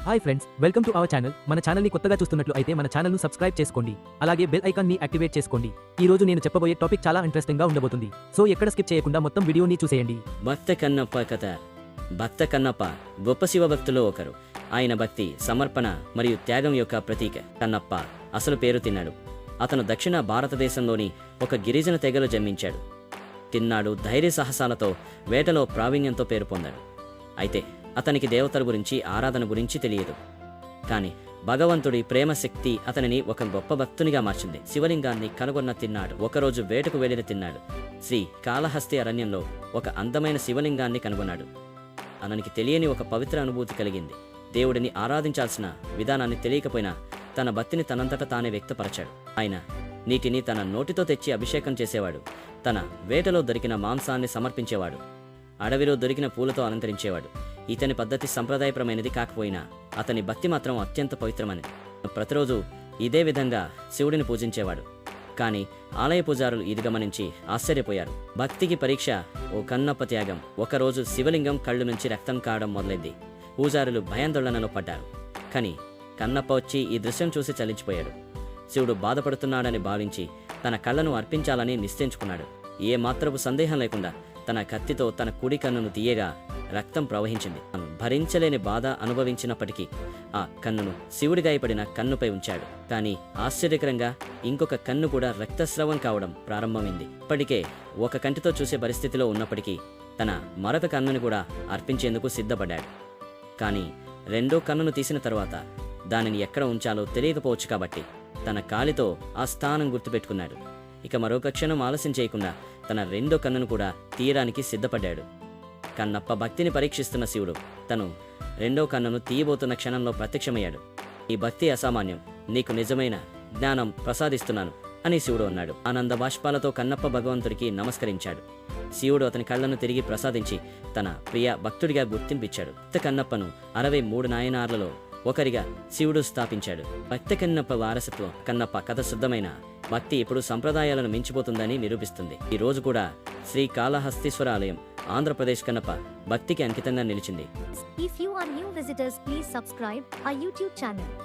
Hi friends, welcome to our channel. మన channel ని కొత్తగా చూస్తున్నట్లు అయితే మన ఛానల్ ను సబ్స్క్రైబ్ చేసుకోండి. అలాగే బెల్ ఐకాన్ ని యాక్టివేట్ చేసుకోండి. ఈ రోజు నేను చెప్పబోయే టాపిక్ చాలా ఇంట్రెస్టింగ్ గా ఉండబోతుంది. సో ఎక్కడ స్కిప్ చేయకుండా మొత్తం వీడియోని చూసేయండి. భక్త కన్నప్ప కథ. భక్త కన్నప్ప గొప్ప శివభక్తులో ఒకరు. ఆయన భక్తి, సమర్పణ మరియు త్యాగం యొక్క ప్రతీక. కన్నప్ప అసలు పేరు తిన్నాడు. అతను దక్షిణ భారతదేశంలోని ఒక గిరిజన తెగలో జన్మించాడు. తిన్నాడు ధైర్య సాహసాలతో, వేటలో ప్రావీణ్యంతో పేరు పొందాడు. అయితే అతనికి దేవతల గురించి, ఆరాధన గురించి తెలియదు. కానీ భగవంతుడి ప్రేమ శక్తి అతనిని ఒక గొప్ప భక్తునిగా మార్చింది. శివలింగాన్ని కనుగొన్న తిన్నాడు ఒకరోజు వేటకు వెళ్లిన తిన్నాడు శ్రీ కాళహస్తి అరణ్యంలో ఒక అందమైన శివలింగాన్ని కనుగొన్నాడు. అతనికి తెలియని ఒక పవిత్ర అనుభూతి కలిగింది. దేవుడిని ఆరాధించాల్సిన విధానాన్ని తెలియకపోయినా తన భక్తిని తనంతట తానే వ్యక్తపరచాడు. ఆయన నీటిని తన నోటితో తెచ్చి అభిషేకం చేసేవాడు. తన వేటలో దొరికిన మాంసాన్ని సమర్పించేవాడు. అడవిలో దొరికిన పూలతో అలంకరించేవాడు. ఇతని పద్ధతి సంప్రదాయపరమైనది కాకపోయినా అతని భక్తి మాత్రం అత్యంత పవిత్రమైనది. ప్రతిరోజు ఇదే విధంగా శివుడిని పూజించేవాడు. కానీ ఆలయ పూజారులు ఇది గమనించి ఆశ్చర్యపోయారు. భక్తికి పరీక్ష ఓ కన్నప్ప త్యాగం. ఒకరోజు శివలింగం కళ్ళు నుంచి రక్తం కావడం మొదలైంది. పూజారులు భయాందోళనలో పడ్డారు. కానీ కన్నప్ప వచ్చి ఈ దృశ్యం చూసి చలించిపోయాడు. శివుడు బాధపడుతున్నాడని భావించి తన కళ్ళను అర్పించాలని నిశ్చయించుకున్నాడు. ఏ మాత్రపు సందేహం లేకుండా తన కత్తితో తన కుడి కన్నును తీయగా రక్తం ప్రవహించింది. తాను భరించలేని బాధ అనుభవించినప్పటికీ ఆ కన్నును శివుడి గాయపడిన కన్నుపై ఉంచాడు. కానీ ఆశ్చర్యకరంగా ఇంకొక కన్ను కూడా రక్తస్రవం కావడం ప్రారంభమైంది. ఇప్పటికే ఒక కంటితో చూసే పరిస్థితిలో ఉన్నప్పటికీ తన మరొక కన్నుని కూడా అర్పించేందుకు సిద్ధపడ్డాడు. కానీ రెండో కన్నును తీసిన తర్వాత దానిని ఎక్కడ ఉంచాలో తెలియకపోవచ్చు కాబట్టి తన కాలితో ఆ స్థానం గుర్తుపెట్టుకున్నాడు. ఇక మరొక క్షణం ఆలస్యం చేయకుండా తన రెండో కన్నును కూడా తీయడానికి సిద్ధపడ్డాడు. కన్నప్ప భక్తిని పరీక్షిస్తున్న శివుడు తను రెండో కన్నును తీయబోతున్న క్షణంలో ప్రత్యక్షమయ్యాడు. ఈ భక్తి అసామాన్యం, నీకు నిజమైన జ్ఞానం ప్రసాదిస్తున్నాను అని శివుడు అన్నాడు. ఆనంద బాష్పాలతో కన్నప్ప భగవంతుడికి నమస్కరించాడు. శివుడు అతని కళ్లను తిరిగి ప్రసాదించి తన ప్రియ భక్తుడిగా గుర్తింపించాడు. భక్త కన్నప్పను 63 నాయనార్లలో ఒకరిగా శివుడు స్థాపించాడు. భక్త కన్నప్ప వారసత్వం. కన్నప్ప కథ శుద్ధమైన భక్తి ఎప్పుడు సంప్రదాయాలను మించిపోతుందని నిరూపిస్తుంది. ఈ రోజు కూడా శ్రీ కాళహస్తీశ్వర ఆలయం ఆంధ్రప్రదేశ్ కన్నప్ప భక్తికి అంకితంగా నిలిచింది. If you are new visitors, please subscribe our YouTube channel.